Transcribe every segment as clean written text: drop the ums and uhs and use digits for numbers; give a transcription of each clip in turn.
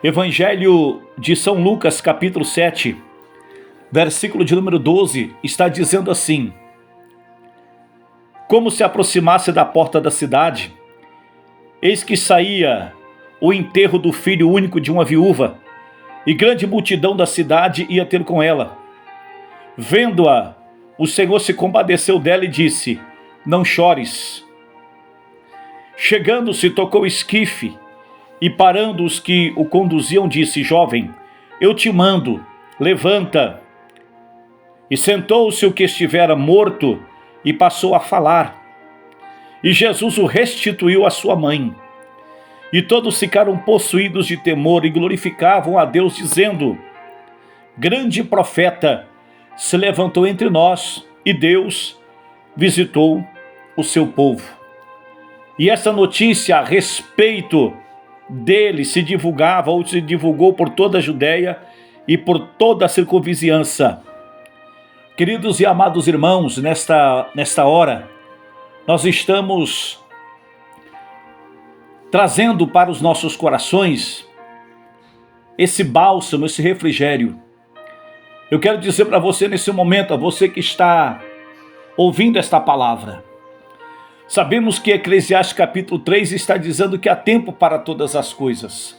Evangelho de São Lucas, capítulo 7, versículo de número 12, está dizendo assim: Como se aproximasse da porta da cidade, eis que saía o enterro do filho único de uma viúva, e grande multidão da cidade ia ter com ela. Vendo-a, o Senhor se compadeceu dela e disse: Não chores. Chegando-se, tocou o esquife, e parando os que o conduziam, disse: Jovem, eu te mando, levanta. E sentou-se o que estivera morto e passou a falar. E Jesus o restituiu à sua mãe. E todos ficaram possuídos de temor e glorificavam a Deus, dizendo: Grande profeta se levantou entre nós, e Deus visitou o seu povo. E essa notícia a respeito dele se divulgava ou se divulgou por toda a Judéia e por toda a circunvizinhança. Queridos e amados irmãos, nesta hora, nós estamos trazendo para os nossos corações esse bálsamo, esse refrigério. Eu quero dizer para você nesse momento, a você que está ouvindo esta palavra, sabemos que Eclesiastes capítulo 3 está dizendo que há tempo para todas as coisas.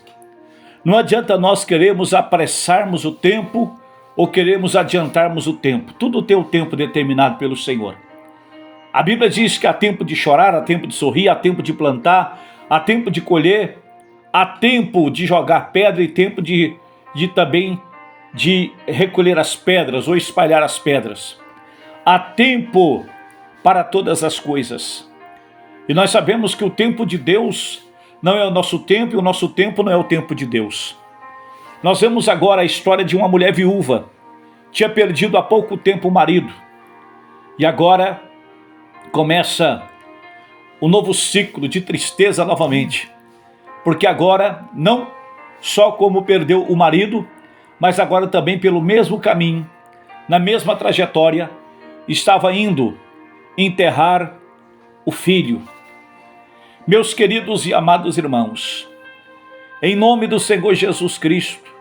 Não adianta nós queremos apressarmos o tempo ou queremos adiantarmos o tempo. Tudo tem o tempo determinado pelo Senhor. A Bíblia diz que há tempo de chorar, há tempo de sorrir, há tempo de plantar, há tempo de colher, há tempo de jogar pedra e tempo também de recolher as pedras ou espalhar as pedras. Há tempo para todas as coisas. E nós sabemos que o tempo de Deus não é o nosso tempo e o nosso tempo não é o tempo de Deus. Nós vemos agora a história de uma mulher viúva. Tinha perdido há pouco tempo o marido. E agora começa um novo ciclo de tristeza novamente. Porque agora, não só como perdeu o marido, mas agora também pelo mesmo caminho, na mesma trajetória, estava indo enterrar o filho. Meus queridos e amados irmãos, em nome do Senhor Jesus Cristo,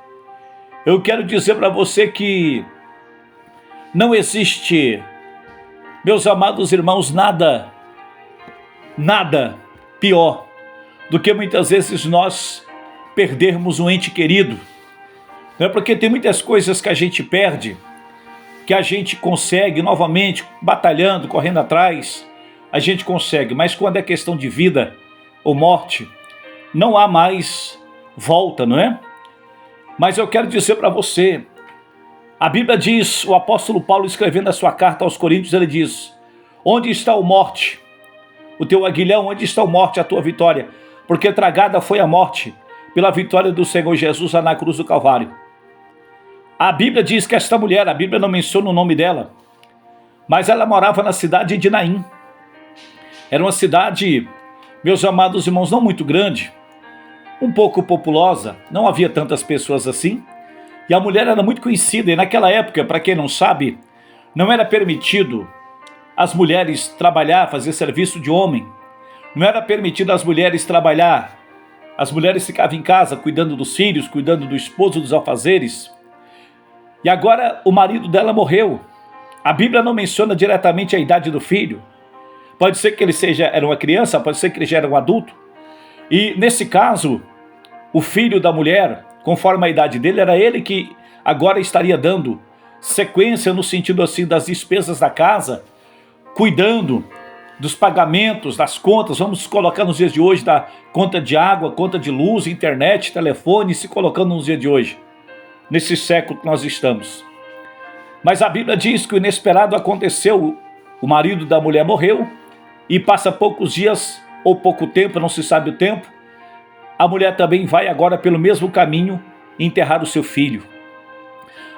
eu quero dizer para você que não existe, meus amados irmãos, nada pior do que muitas vezes nós perdermos um ente querido. Não é porque tem muitas coisas que a gente perde, que a gente consegue novamente, batalhando, correndo atrás, a gente consegue. Mas quando é questão de vida ou morte, não há mais volta, não é? Mas eu quero dizer para você, a Bíblia diz, o apóstolo Paulo escrevendo a sua carta aos Coríntios, ele diz: Onde está o morte? O teu aguilhão, onde está o morte, a tua vitória? Porque tragada foi a morte pela vitória do Senhor Jesus lá na cruz do Calvário. A Bíblia diz que esta mulher, a Bíblia não menciona o nome dela, mas ela morava na cidade de Naim. Era uma cidade, meus amados irmãos, não muito grande, um pouco populosa, não havia tantas pessoas assim, e a mulher era muito conhecida, e naquela época, para quem não sabe, não era permitido as mulheres trabalhar, fazer serviço de homem, não era permitido as mulheres trabalhar, as mulheres ficavam em casa cuidando dos filhos, cuidando do esposo, dos afazeres. E agora o marido dela morreu. A Bíblia não menciona diretamente a idade do filho. Pode ser que ele era uma criança, pode ser que ele já era um adulto. E nesse caso, o filho da mulher, conforme a idade dele, era ele que agora estaria dando sequência no sentido assim das despesas da casa, cuidando dos pagamentos, das contas. Vamos colocar nos dias de hoje da conta de água, conta de luz, internet, telefone, se colocando nos dias de hoje, nesse século que nós estamos. Mas a Bíblia diz que o inesperado aconteceu, o marido da mulher morreu, e passa poucos dias, ou pouco tempo, não se sabe o tempo, a mulher também vai agora pelo mesmo caminho enterrar o seu filho.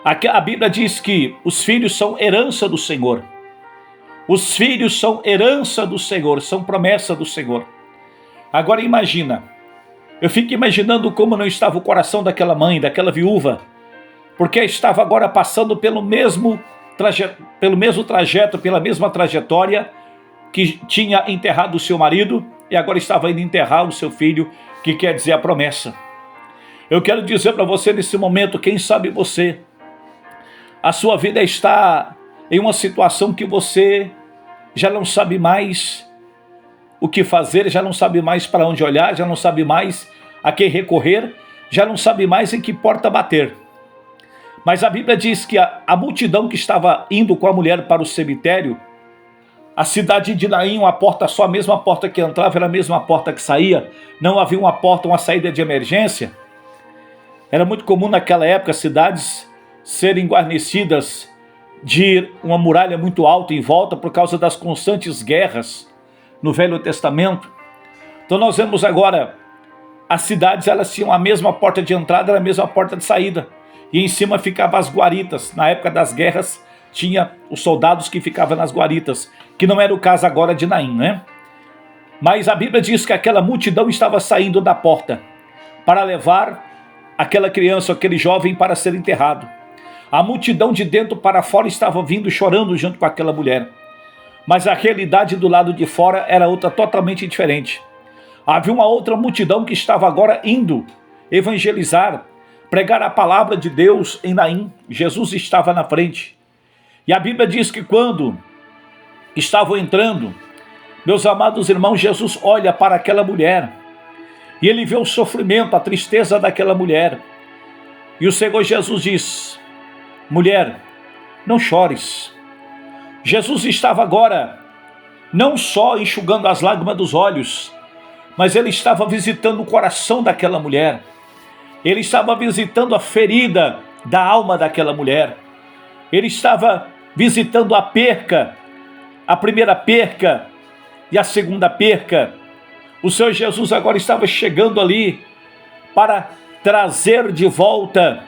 A Bíblia diz que os filhos são herança do Senhor. Os filhos são herança do Senhor, são promessa do Senhor. Agora imagina, eu fico imaginando como não estava o coração daquela mãe, daquela viúva, porque estava agora passando pelo mesmo trajeto, pela mesma trajetória que tinha enterrado o seu marido e agora estava indo enterrar o seu filho, que quer dizer a promessa. Eu quero dizer para você nesse momento, quem sabe você, a sua vida está em uma situação que você já não sabe mais o que fazer, já não sabe mais para onde olhar, já não sabe mais a quem recorrer, já não sabe mais em que porta bater. Mas a Bíblia diz que a multidão que estava indo com a mulher para o cemitério, a cidade de Naim, a porta só, a mesma porta que entrava era a mesma porta que saía, não havia uma porta, uma saída de emergência. Era muito comum naquela época cidades serem guarnecidas de uma muralha muito alta em volta por causa das constantes guerras no Velho Testamento. Então nós vemos agora, as cidades elas tinham a mesma porta de entrada, a mesma porta de saída. E em cima ficavam as guaritas. Na época das guerras tinha os soldados que ficavam nas guaritas, que não era o caso agora de Naim, né? Mas a Bíblia diz que aquela multidão estava saindo da porta para levar aquela criança, aquele jovem para ser enterrado. A multidão de dentro para fora estava vindo chorando junto com aquela mulher. Mas a realidade do lado de fora era outra totalmente diferente. Havia uma outra multidão que estava agora indo evangelizar, pregar a palavra de Deus em Naim. Jesus estava na frente. E a Bíblia diz que quando estavam entrando, meus amados irmãos, Jesus olha para aquela mulher e ele vê o sofrimento, a tristeza daquela mulher. E o Senhor Jesus diz: mulher, não chores. Jesus estava agora não só enxugando as lágrimas dos olhos, mas ele estava visitando o coração daquela mulher. Ele estava visitando a ferida da alma daquela mulher. Ele estava visitando a perca, a primeira perca e a segunda perca. O Senhor Jesus agora estava chegando ali para trazer de volta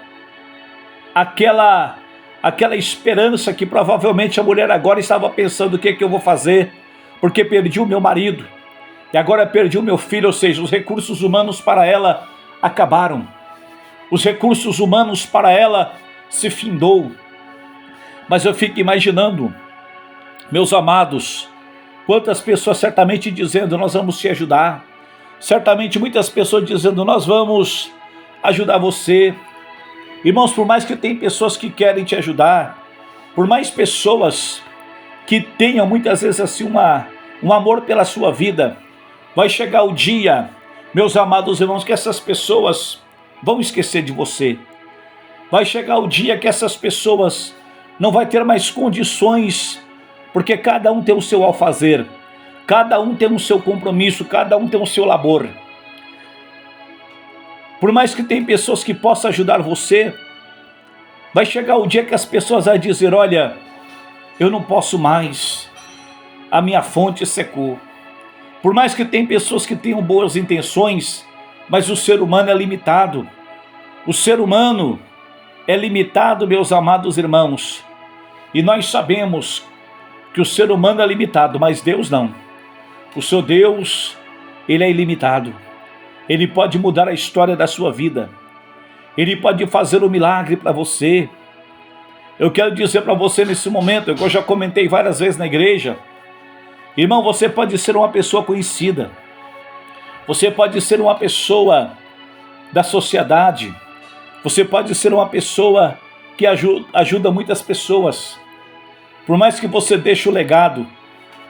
aquela esperança que provavelmente a mulher agora estava pensando: o que é que eu vou fazer? Porque perdi o meu marido e agora perdi o meu filho. Ou seja, os recursos humanos para ela acabaram. Os recursos humanos para ela se findou. Mas eu fico imaginando, meus amados, quantas pessoas certamente dizendo: nós vamos te ajudar. Certamente muitas pessoas dizendo: nós vamos ajudar você. Irmãos, por mais que tem pessoas que querem te ajudar, por mais pessoas que tenham muitas vezes assim um amor pela sua vida, vai chegar o dia, meus amados irmãos, que essas pessoas vão esquecer de você. Vai chegar o dia que essas pessoas não vai ter mais condições, porque cada um tem o seu alfazer, cada um tem o seu compromisso, cada um tem o seu labor. Por mais que tem pessoas que possam ajudar você, vai chegar o dia que as pessoas vão dizer: olha, eu não posso mais, a minha fonte secou. Por mais que tem pessoas que tenham boas intenções, mas o ser humano é limitado. O ser humano é limitado, meus amados irmãos. E nós sabemos que o ser humano é limitado, mas Deus não. O seu Deus, ele é ilimitado. Ele pode mudar a história da sua vida. Ele pode fazer um milagre para você. Eu quero dizer para você nesse momento, eu já comentei várias vezes na igreja, irmão, você pode ser uma pessoa conhecida. Você pode ser uma pessoa da sociedade. Você pode ser uma pessoa que ajuda muitas pessoas. Por mais que você deixe o legado,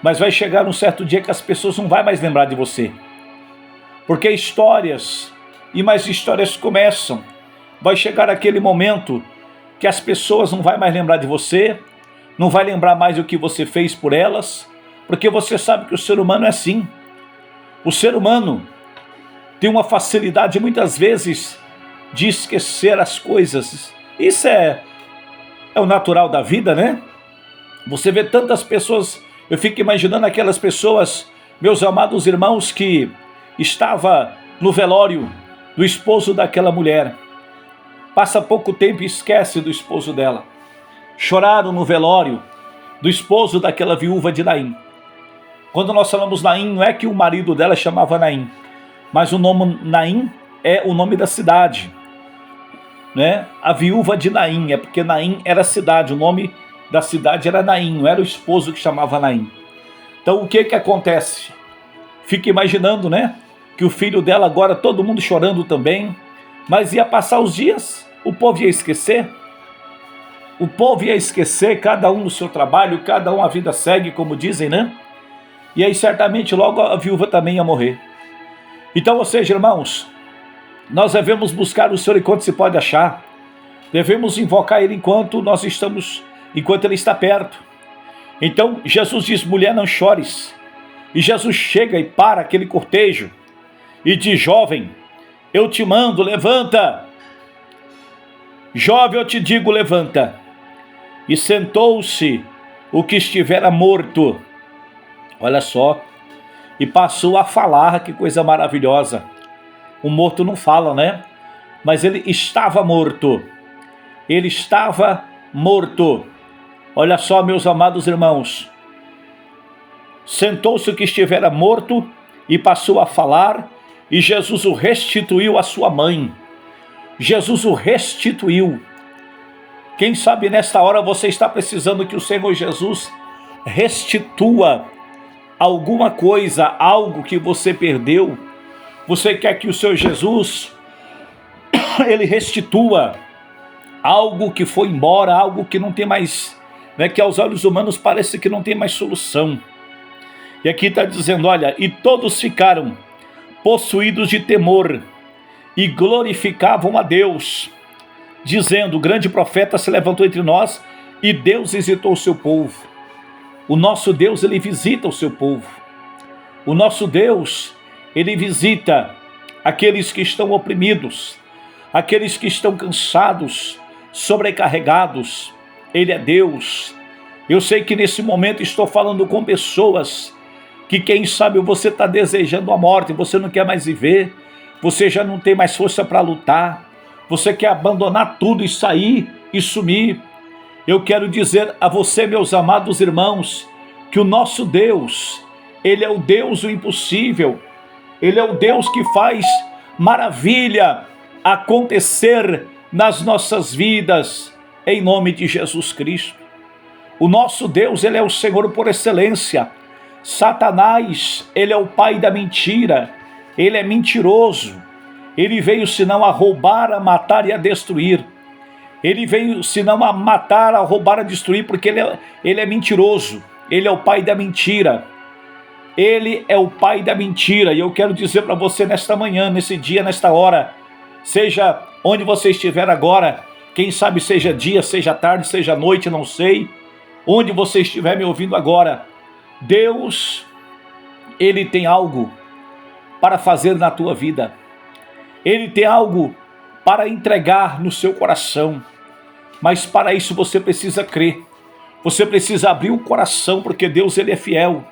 mas vai chegar um certo dia que as pessoas não vão mais lembrar de você. Porque histórias e mais histórias começam. Vai chegar aquele momento que as pessoas não vão mais lembrar de você, não vai lembrar mais do que você fez por elas, porque você sabe que o ser humano é assim. O ser humano tem uma facilidade muitas vezes de esquecer as coisas. Isso é o natural da vida, né? Você vê tantas pessoas, eu fico imaginando aquelas pessoas, meus amados irmãos, que estava no velório do esposo daquela mulher. Passa pouco tempo e esquece do esposo dela. Choraram no velório do esposo daquela viúva de Naim. Quando nós falamos Naim, não é que o marido dela chamava Naim, mas o nome Naim é o nome da cidade, né? A viúva de Naim, é porque Naim era a cidade, o nome da cidade era Naim, não era o esposo que chamava Naim. Então o que acontece? Fica imaginando, né? Que o filho dela agora, todo mundo chorando também, Mas ia passar os dias, o povo ia esquecer. O povo ia esquecer, cada um no seu trabalho, cada um a vida segue, como dizem, né? E aí certamente logo a viúva também ia morrer. Então, ou seja, irmãos, nós devemos buscar o Senhor enquanto se pode achar. Devemos invocar Ele enquanto Ele está perto. Então, Jesus diz, mulher, não chores. E Jesus chega e para aquele cortejo e diz, jovem, eu te mando, levanta. Jovem, eu te digo, levanta. E sentou-se o que estivera morto. Olha só. E passou a falar, que coisa maravilhosa. O morto não fala, né? Mas ele estava morto. Ele estava morto. Olha só, meus amados irmãos. Sentou-se o que estivera morto e passou a falar, e Jesus o restituiu à sua mãe. Jesus o restituiu. Quem sabe nesta hora você está precisando que o Senhor Jesus restitua alguma coisa, algo que você perdeu. Você quer que o Senhor Jesus, Ele restitua algo que foi embora, algo que não tem mais, né, que aos olhos humanos parece que não tem mais solução. E aqui está dizendo, olha, e todos ficaram possuídos de temor e glorificavam a Deus, dizendo, o grande profeta se levantou entre nós e Deus visitou o seu povo. O nosso Deus, Ele visita o seu povo. O nosso Deus, Ele visita aqueles que estão oprimidos, aqueles que estão cansados, sobrecarregados. Ele é Deus. Eu sei que nesse momento estou falando com pessoas que, quem sabe, você está desejando a morte, você não quer mais viver, você já não tem mais força para lutar, você quer abandonar tudo e sair e sumir. Eu quero dizer a você, meus amados irmãos, que o nosso Deus, Ele é o Deus do impossível. Ele é o Deus que faz maravilha acontecer nas nossas vidas, em nome de Jesus Cristo. O nosso Deus, Ele é o Senhor por excelência. Satanás, ele é o pai da mentira, ele é mentiroso. Ele veio senão a roubar, a matar e a destruir. Ele veio senão a matar, a roubar, a destruir, porque ele é mentiroso. Ele é o pai da mentira. Ele é o pai da mentira. E eu quero dizer para você nesta manhã, nesse dia, nesta hora, seja onde você estiver agora, quem sabe seja dia, seja tarde, seja noite, não sei, onde você estiver me ouvindo agora, Deus, Ele tem algo para fazer na tua vida. Ele tem algo para entregar no seu coração. Mas para isso você precisa crer. Você precisa abrir o coração, porque Deus, Ele é fiel.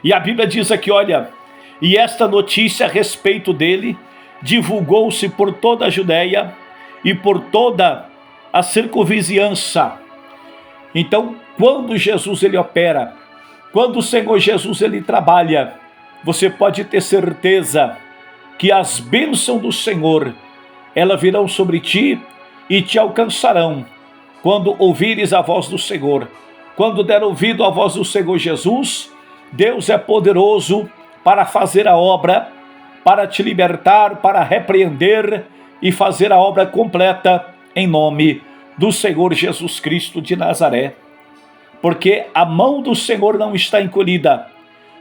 E a Bíblia diz aqui, olha, e esta notícia a respeito dele divulgou-se por toda a Judéia e por toda a circunvizinhança. Então, quando Jesus, Ele opera, quando o Senhor Jesus, Ele trabalha, você pode ter certeza que as bênçãos do Senhor, elas virão sobre ti e te alcançarão quando ouvires a voz do Senhor. Quando der ouvido à voz do Senhor Jesus, Deus é poderoso para fazer a obra, para te libertar, para repreender e fazer a obra completa em nome do Senhor Jesus Cristo de Nazaré. Porque a mão do Senhor não está encolhida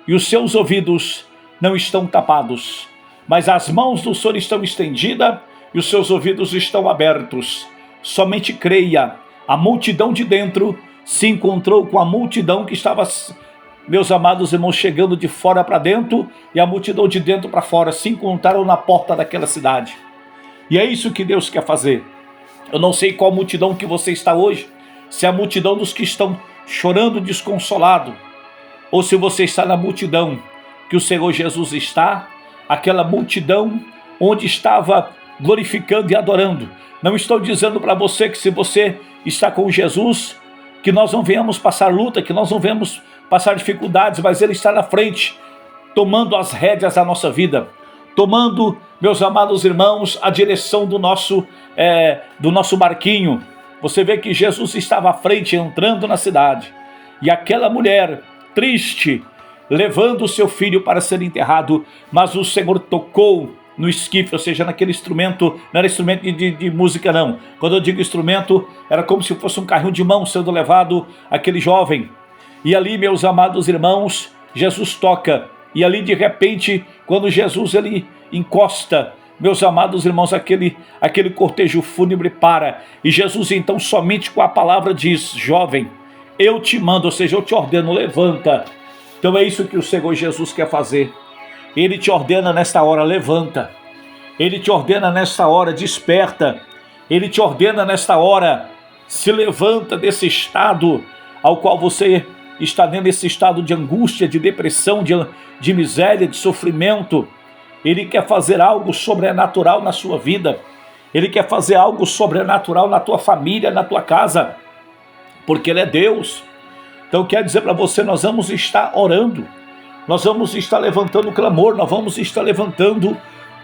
e os seus ouvidos não estão tapados, mas as mãos do Senhor estão estendidas e os seus ouvidos estão abertos. Somente creia. A multidão de dentro se encontrou com a multidão que estava, meus amados irmãos, chegando de fora para dentro, e a multidão de dentro para fora se encontraram na porta daquela cidade. E é isso que Deus quer fazer. Eu não sei qual multidão que você está hoje, se é a multidão dos que estão chorando desconsolado, ou se você está na multidão que o Senhor Jesus está, aquela multidão onde estava glorificando e adorando. Não estou dizendo para você que, se você está com Jesus, que nós não venhamos passar luta, que nós não venhamos passar dificuldades, mas Ele está na frente, tomando as rédeas da nossa vida, tomando, meus amados irmãos, a direção do nosso barquinho. Você vê que Jesus estava à frente, entrando na cidade, e aquela mulher triste, levando o seu filho para ser enterrado, mas o Senhor tocou no esquife, ou seja, naquele instrumento, não era instrumento de música não. Quando eu digo instrumento, era como se fosse um carrinho de mão sendo levado aquele jovem. E ali, meus amados irmãos, Jesus toca. E ali, de repente, quando Jesus ele encosta, meus amados irmãos, aquele cortejo fúnebre para. E Jesus, então, somente com a palavra diz: jovem, eu te mando, ou seja, eu te ordeno, levanta. Então é isso que o Senhor Jesus quer fazer. Ele te ordena nesta hora, levanta. Ele te ordena nesta hora, desperta. Ele te ordena nesta hora, se levanta desse estado ao qual você está dentro desse estado de angústia, de depressão, de miséria, de sofrimento. Ele quer fazer algo sobrenatural na sua vida. Ele quer fazer algo sobrenatural na tua família, na tua casa, porque Ele é Deus. Então quer dizer para você, nós vamos estar orando, nós vamos estar levantando o clamor, nós vamos estar levantando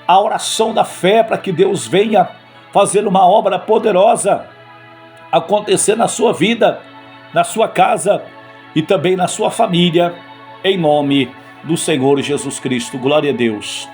a oração da fé para que Deus venha fazer uma obra poderosa acontecer na sua vida, na sua casa e também na sua família, em nome do Senhor Jesus Cristo. Glória a Deus.